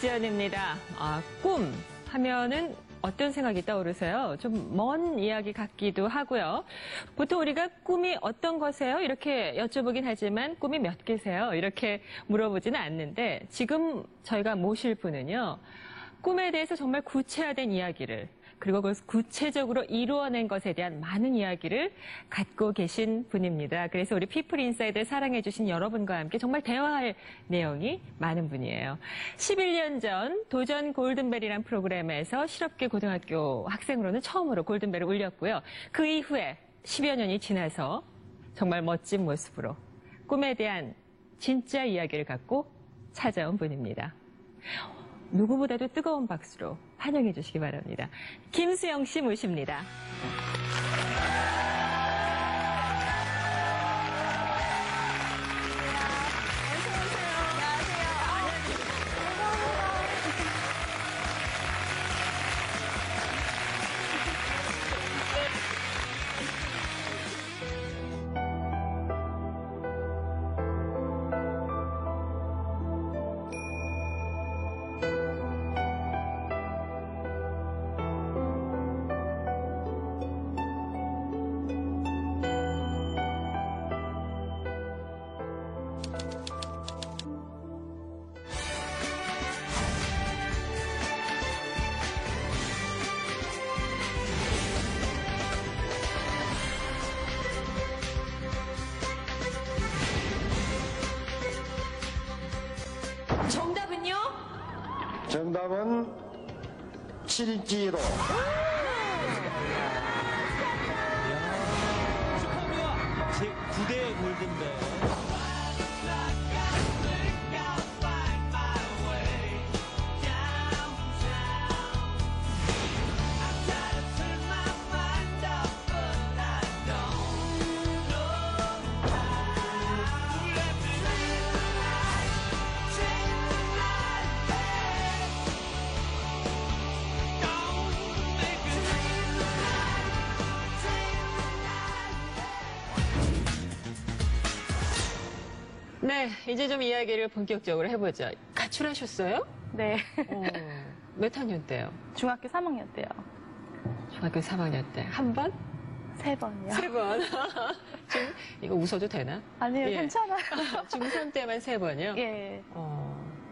박지연입니다. 꿈 하면은 어떤 생각이 떠오르세요? 좀 먼 이야기 같기도 하고요. 보통 우리가 꿈이 어떤 거세요? 이렇게 여쭤보긴 하지만 꿈이 몇 개세요? 이렇게 물어보지는 않는데 지금 저희가 모실 분은요. 꿈에 대해서 정말 구체화된 이야기를 그리고 그것을 구체적으로 이루어낸 것에 대한 많은 이야기를 갖고 계신 분입니다. 그래서 우리 피플 인사이드를 사랑해 주신 여러분과 함께 정말 대화할 내용이 많은 분이에요. 11년 전 도전 골든벨이라는 프로그램에서 실업계 고등학교 학생으로는 처음으로 골든벨을 울렸고요. 그 이후에 10여 년이 지나서 정말 멋진 모습으로 꿈에 대한 진짜 이야기를 갖고 찾아온 분입니다. 누구보다도 뜨거운 박수로 환영해 주시기 바랍니다. 김수영 씨 모십니다. 정답은요? 정답은 7인치로. 축하합니다. 제9대 골든벨. 네, 이제 좀 이야기를 본격적으로 해보죠. 가출하셨어요? 네. 몇 학년 때요? 중학교 3학년 때요. 중학교 3학년 때. 한 번? 3번이요. 3번. 지금 이거 웃어도 되나? 아니요, 예. 괜찮아요. 중3 때만 3번이요? 예.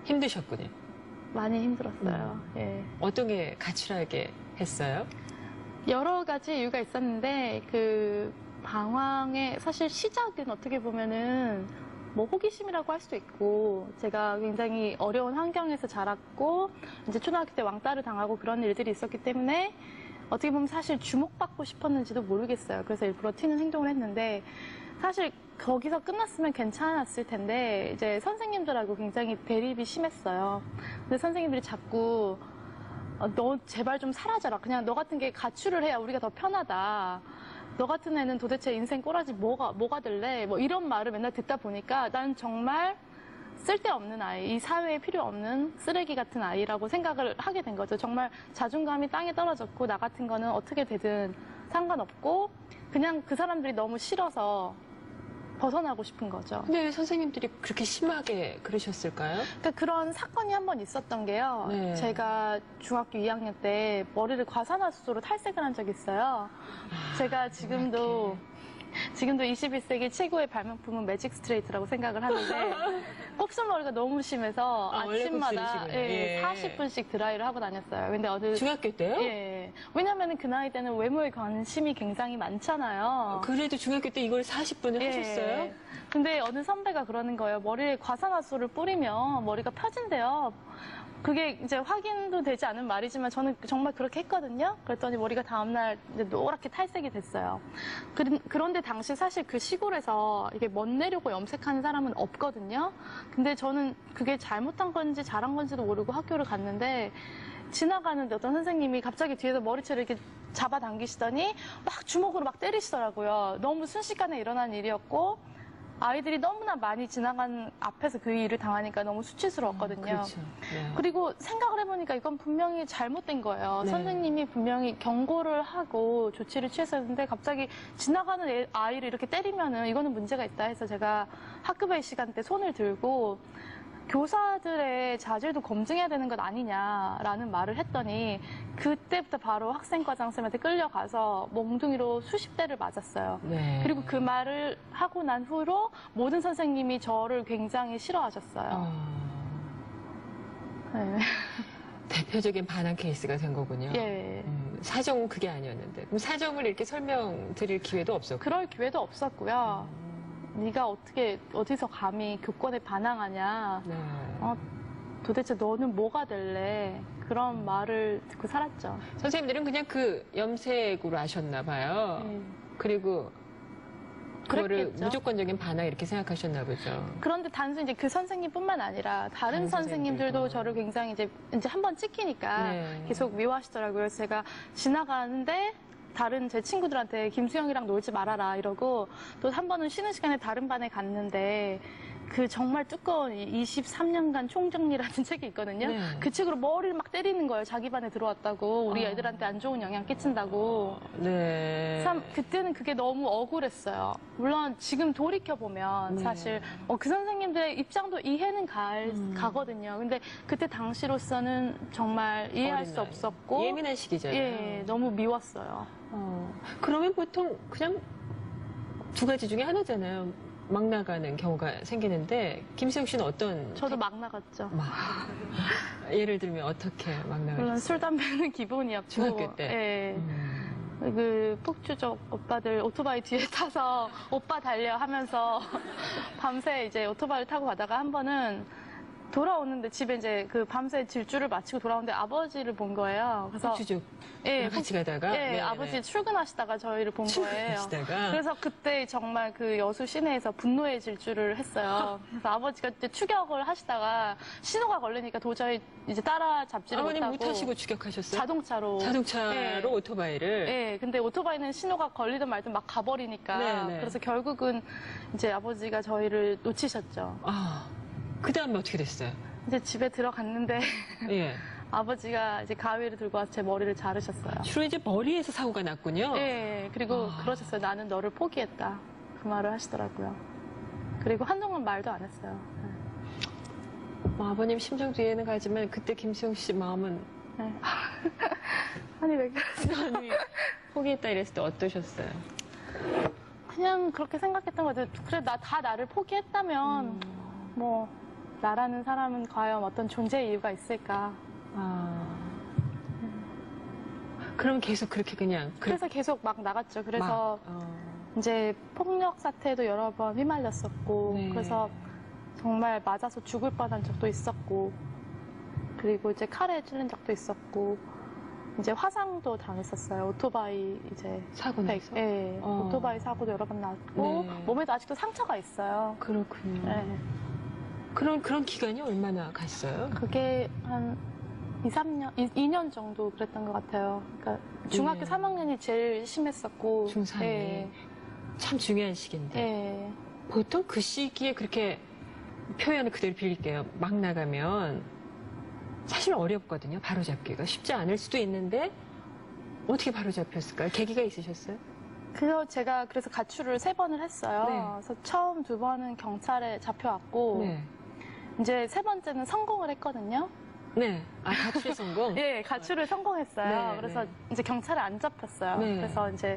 힘드셨군요. 많이 힘들었어요. 예. 어떤 게 가출하게 했어요? 여러 가지 이유가 있었는데, 그 방황의 사실 시작은 어떻게 보면은 뭐 호기심이라고 할 수도 있고, 제가 굉장히 어려운 환경에서 자랐고, 이제 초등학교 때 왕따를 당하고 그런 일들이 있었기 때문에 어떻게 보면 사실 주목받고 싶었는지도 모르겠어요. 그래서 일부러 튀는 행동을 했는데, 사실 거기서 끝났으면 괜찮았을 텐데, 이제 선생님들하고 굉장히 대립이 심했어요. 근데 선생님들이 자꾸 너 제발 좀 사라져라. 그냥 너 같은 게 가출을 해야 우리가 더 편하다. 너 같은 애는 도대체 인생 꼬라지 뭐가 될래? 뭐 이런 말을 맨날 듣다 보니까 난 정말 쓸데없는 아이, 이 사회에 필요 없는 쓰레기 같은 아이라고 생각을 하게 된 거죠. 정말 자존감이 땅에 떨어졌고 나 같은 거는 어떻게 되든 상관없고 그냥 그 사람들이 너무 싫어서 벗어나고 싶은 거죠. 근데 왜 선생님들이 그렇게 심하게 그러셨을까요? 그러니까 그런 사건이 한 번 있었던 게요. 네. 제가 중학교 2학년 때 머리를 과산화수소로 탈색을 한 적이 있어요. 제가 지금도 21세기 최고의 발명품은 매직 스트레이트라고 생각을 하는데 곱슬머리가 너무 심해서 원래 아침마다 곱슬이시군요. 예. 40분씩 드라이를 하고 다녔어요. 근데 어느 중학교 때요? 예. 왜냐면 그 나이 때는 외모에 관심이 굉장히 많잖아요. 그래도 중학교 때 이걸 40분을 예. 하셨어요? 근데 어느 선배가 그러는 거예요. 머리에 과산화수소를 뿌리면 머리가 펴진대요. 그게 이제 확인도 되지 않은 말이지만 저는 정말 그렇게 했거든요. 그랬더니 머리가 다음날 이제 노랗게 탈색이 됐어요. 그런데 당시 사실 그 시골에서 이게 멋내려고 염색하는 사람은 없거든요. 근데 저는 그게 잘못한 건지 잘한 건지도 모르고 학교를 갔는데 지나가는데 어떤 선생님이 갑자기 뒤에서 머리채를 이렇게 잡아당기시더니 막 주먹으로 막 때리시더라고요. 너무 순식간에 일어난 일이었고 아이들이 너무나 많이 지나간 앞에서 그 일을 당하니까 너무 수치스러웠거든요. 그렇죠. 네. 그리고 생각을 해보니까 이건 분명히 잘못된 거예요. 네. 선생님이 분명히 경고를 하고 조치를 취했었는데 갑자기 지나가는 아이를 이렇게 때리면은 이거는 문제가 있다 해서 제가 학급의 시간 때 손을 들고 교사들의 자질도 검증해야 되는 것 아니냐라는 말을 했더니 그때부터 바로 학생과장 선생님한테 끌려가서 몽둥이로 수십 대를 맞았어요. 네. 그리고 그 말을 하고 난 후로 모든 선생님이 저를 굉장히 싫어하셨어요. 네. 대표적인 반항 케이스가 된 거군요. 예. 사정은 그게 아니었는데. 그럼 사정을 이렇게 설명드릴 기회도 없었고. 그럴 기회도 없었고요. 네가 어디서 감히 교권에 반항하냐. 네. 도대체 너는 뭐가 될래? 그런 말을 듣고 살았죠. 선생님들은 그냥 그 염색으로 아셨나 봐요. 예. 그리고 그거를 그랬겠죠. 무조건적인 반항 이렇게 생각하셨나 보죠. 그런데 단순히 이제 그 선생님뿐만 아니라 다른 선생님들도 선생님들도. 저를 굉장히 이제 한 번 찍히니까 네. 계속 미워하시더라고요. 그래서 제가 지나가는데 다른 제 친구들한테 김수영이랑 놀지 말아라 이러고 또 한 번은 쉬는 시간에 다른 반에 갔는데 그 정말 두꺼운 23년간 총정리라는 책이 있거든요. 네. 그 책으로 머리를 막 때리는 거예요. 자기 반에 들어왔다고. 우리 애들한테 안 좋은 영향 끼친다고. 네. 참 그때는 그게 너무 억울했어요. 물론 지금 돌이켜보면 네. 사실 그 선생님들의 입장도 이해는 가거든요. 근데 그때 당시로서는 정말 이해할 수 어린 나이. 없었고 예민한 시기잖아요. 예, 너무 미웠어요. 그러면 보통 그냥 두 가지 중에 하나잖아요. 막 나가는 경우가 생기는데 김수영 씨는 어떤 저도 막 나갔죠. 예를 들면 어떻게 막 물론 나가셨어요? 술, 담배는 기본이었고. 중학교 때? 예. 그 폭주족 오빠들 오토바이 뒤에 타서 오빠 달려 하면서 밤새 이제 오토바이를 타고 가다가 한 번은 돌아오는데 집에 이제 그 밤새 질주를 마치고 돌아오는데 아버지를 본 거예요. 그래서 주족 예, 같이 가다가 예, 네네. 아버지 출근하시다가 저희를 본 거예요. 출근하시다가? 그래서 그때 정말 그 여수 시내에서 분노의 질주를 했어요. 그래서 아버지가 그때 추격을 하시다가 신호가 걸리니까 도저히 이제 따라잡지를 아버님 못하고 못 타시고 추격하셨어요? 자동차로 자동차로 예. 오토바이를 예, 근데 오토바이는 신호가 걸리든 말든 막 가버리니까 네네. 그래서 결국은 이제 아버지가 저희를 놓치셨죠. 그 다음에 어떻게 됐어요? 이제 집에 들어갔는데 예. 아버지가 이제 가위를 들고 와서 제 머리를 자르셨어요. 주로 이제 머리에서 사고가 났군요. 예, 그리고 그러셨어요. 나는 너를 포기했다. 그 말을 하시더라고요. 그리고 한동안 말도 안 했어요. 아버님 심정도 이해는 가지만 그때 김수영 씨 마음은 네. 아니 왜 그러세요? 아니, 포기했다 이랬을 때 어떠셨어요? 그냥 그렇게 생각했던 것 같아요. 그래 다 나를 포기했다면 뭐 나라는 사람은 과연 어떤 존재 이유가 있을까? 그럼 계속 그렇게 그냥 그래서 계속 막 나갔죠. 그래서 이제 폭력 사태도 여러 번 휘말렸었고 네. 그래서 정말 맞아서 죽을 뻔한 적도 있었고 그리고 이제 칼에 찔린 적도 있었고 이제 화상도 당했었어요. 오토바이 이제 사고 나서? 예, 오토바이 사고도 여러 번 났고 네. 몸에도 아직도 상처가 있어요. 그렇군요. 예. 그런 기간이 얼마나 갔어요? 그게 한 2년 정도 그랬던 것 같아요. 그러니까 중학교 네. 3학년이 제일 심했었고. 중3이 예. 참 중요한 시기인데 예. 보통 그 시기에 그렇게 표현을 그대로 빌릴게요. 막 나가면 사실 어렵거든요. 바로잡기가 쉽지 않을 수도 있는데 어떻게 바로잡혔을까요? 계기가 있으셨어요? 제가 그래서 가출을 3번을 했어요. 네. 그래서 처음 2번은 경찰에 잡혀왔고 네. 이제 3번째는 성공을 했거든요. 네. 가출의 성공? 예, 가출을 성공했어요. 네, 그래서 네. 이제 경찰에 안 잡혔어요. 네. 그래서 이제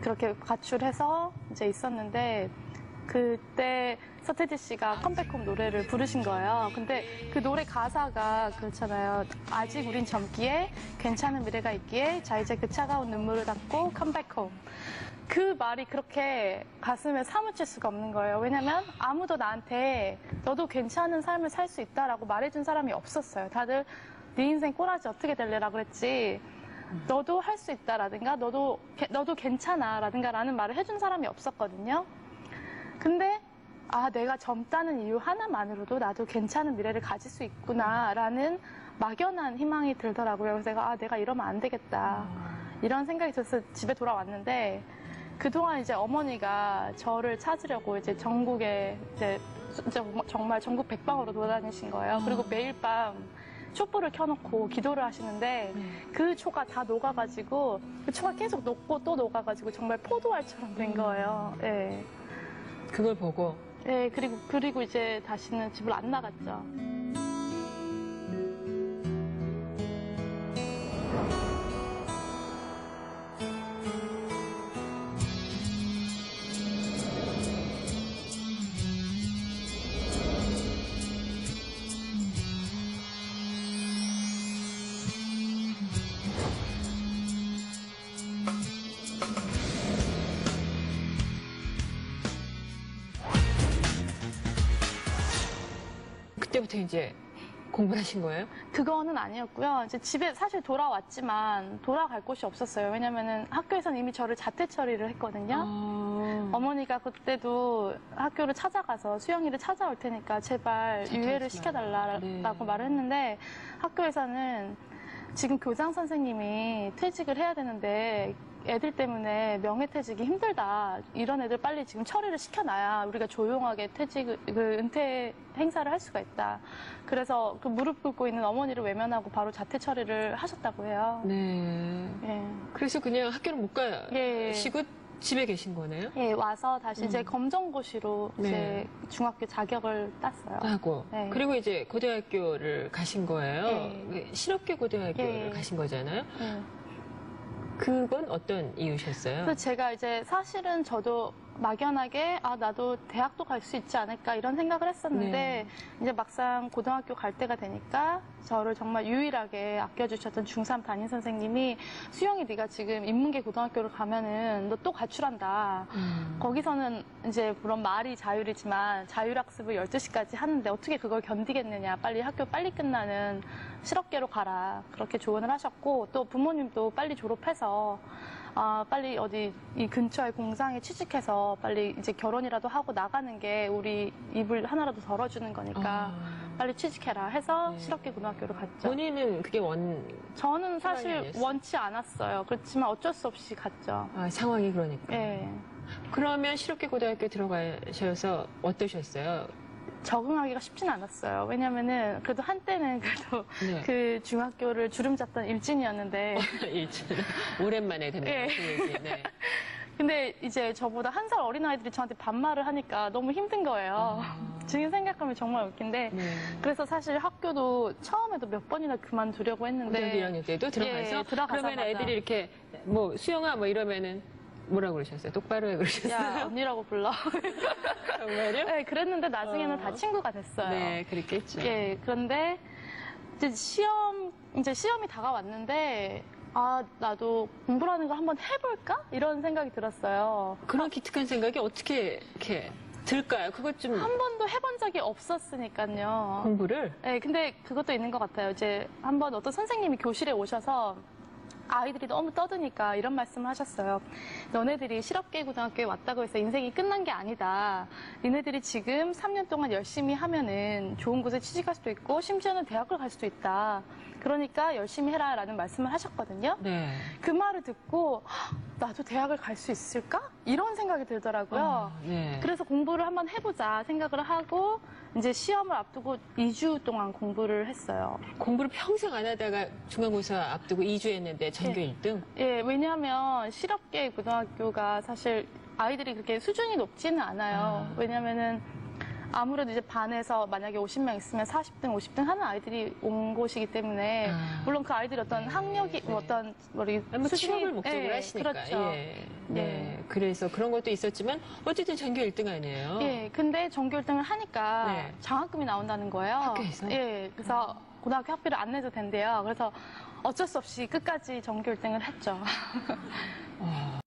그렇게 가출해서 이제 있었는데 그때 서태지 씨가 컴백홈 노래를 부르신 거예요. 근데 그 노래 가사가 그렇잖아요. 아직 우린 젊기에 괜찮은 미래가 있기에 자 이제 그 차가운 눈물을 닦고 컴백홈. 그 말이 그렇게 가슴에 사무칠 수가 없는 거예요. 왜냐면 아무도 나한테 너도 괜찮은 삶을 살 수 있다라고 말해준 사람이 없었어요. 다들 네 인생 꼬라지 어떻게 될래라 그랬지. 너도 할 수 있다라든가 너도 괜찮아라든가 라는 말을 해준 사람이 없었거든요. 근데 내가 젊다는 이유 하나만으로도 나도 괜찮은 미래를 가질 수 있구나라는 막연한 희망이 들더라고요. 그래서 내가 이러면 안 되겠다. 이런 생각이 들어서 집에 돌아왔는데 그동안 이제 어머니가 저를 찾으려고 이제 전국에 이제 정말 전국 백방으로 돌아다니신 거예요. 그리고 매일 밤 촛불을 켜놓고 기도를 하시는데 그 초가 다 녹아가지고 그 초가 계속 녹고 또 녹아가지고 정말 포도알처럼 된 거예요. 예. 그걸 보고 예, 그리고 이제 다시는 집을 안 나갔죠. 그때부터 이제 공부를 하신 거예요? 그거는 아니었고요. 이제 집에 사실 돌아왔지만 돌아갈 곳이 없었어요. 왜냐면은 학교에서는 이미 저를 자퇴 처리를 했거든요. 어머니가 그때도 학교를 찾아가서 수영이를 찾아올 테니까 제발 유예를 시켜달라고 네. 말을 했는데 학교에서는 지금 교장 선생님이 퇴직을 해야 되는데 애들 때문에 명예퇴직이 힘들다. 이런 애들 빨리 지금 처리를 시켜놔야 우리가 조용하게 은퇴 행사를 할 수가 있다. 그래서 그 무릎 꿇고 있는 어머니를 외면하고 바로 자퇴 처리를 하셨다고 해요. 네. 예. 그래서 그냥 학교를 못 예. 가시고 집에 계신 거네요? 예, 와서 다시 이제 검정고시로 네. 이제 중학교 자격을 땄어요. 하고. 네. 그리고 이제 고등학교를 가신 거예요. 네. 실업계 고등학교를 네. 가신 거잖아요. 예. 그건 어떤 이유셨어요? 그래서 제가 이제 사실은 저도 막연하게 나도 대학도 갈 수 있지 않을까 이런 생각을 했었는데 네. 이제 막상 고등학교 갈 때가 되니까 저를 정말 유일하게 아껴주셨던 중3 담임 선생님이 수영이 네가 지금 인문계 고등학교를 가면은 너 또 가출한다. 거기서는 이제 물론 말이 자율이지만 자율학습을 12시까지 하는데 어떻게 그걸 견디겠느냐. 빨리 학교 빨리 끝나는 실업계로 가라. 그렇게 조언을 하셨고 또 부모님도 빨리 졸업해서 빨리 어디 이 근처의 공장에 취직해서 빨리 이제 결혼이라도 하고 나가는 게 우리 입을 하나라도 덜어주는 거니까 빨리 취직해라 해서 네. 실업계 고등학교를 갔죠. 본인은 그게 저는 상황이 사실 아니었어요? 원치 않았어요. 그렇지만 어쩔 수 없이 갔죠. 상황이 그러니까. 예. 그러면 실업계 고등학교 들어가셔서 어떠셨어요? 적응하기가 쉽진 않았어요. 왜냐면은 그래도 한때는 그래도 네. 그 중학교를 주름 잡던 일진이었는데 오랜만에 듣는 예. 그 얘기. 네. 근데 이제 저보다 한 살 어린 아이들이 저한테 반말을 하니까 너무 힘든 거예요. 지금 생각하면 정말 웃긴데 네. 그래서 사실 학교도 처음에도 몇 번이나 그만두려고 했는데 고등학교 1학년 때도 들어가서 예, 들어가자마자. 그러면 애들이 이렇게 뭐 수영아 뭐 이러면은 뭐라고 그러셨어요? 똑바로 해 그러셨어요? 야 언니라고 불러. 정말요? 네, 그랬는데 나중에는 다 친구가 됐어요. 네, 그랬겠죠. 예, 그런데 이제 시험이 다가왔는데 나도 공부라는 걸 한번 해볼까? 이런 생각이 들었어요. 그런 기특한 생각이 어떻게 이렇게 들까요? 그것 좀 한 번도 해본 적이 없었으니까요. 공부를 네, 근데 그것도 있는 것 같아요. 이제 한번 어떤 선생님이 교실에 오셔서 아이들이 너무 떠드니까 이런 말씀을 하셨어요. 너네들이 실업계 고등학교에 왔다고 해서 인생이 끝난 게 아니다. 니네들이 지금 3년 동안 열심히 하면은 좋은 곳에 취직할 수도 있고 심지어는 대학을 갈 수도 있다. 그러니까 열심히 해라라는 말씀을 하셨거든요. 네. 그 말을 듣고 나도 대학을 갈 수 있을까? 이런 생각이 들더라고요. 네. 그래서 공부를 한번 해보자 생각을 하고 이제 시험을 앞두고 2주 동안 공부를 했어요. 공부를 평생 안 하다가 중간고사 앞두고 2주 했는데 전교 1등? 예, 왜냐하면 실업계 고등학교가 사실 아이들이 그렇게 수준이 높지는 않아요. 왜냐면은 아무래도 이제 반에서 만약에 50명 있으면 40등, 50등 하는 아이들이 온 곳이기 때문에 물론 그 아이들이 어떤 학력이 네. 어떤 취업을 목적으로 하시니까. 그렇죠. 예. 네. 그래서 그런 것도 있었지만 어쨌든 전교 1등 아니에요. 예, 근데 전교 1등을 하니까 네. 장학금이 나온다는 거예요. 학교에서? 예, 그래서 고등학교 학비를 안 내도 된대요. 그래서 어쩔 수 없이 끝까지 전교 1등을 했죠.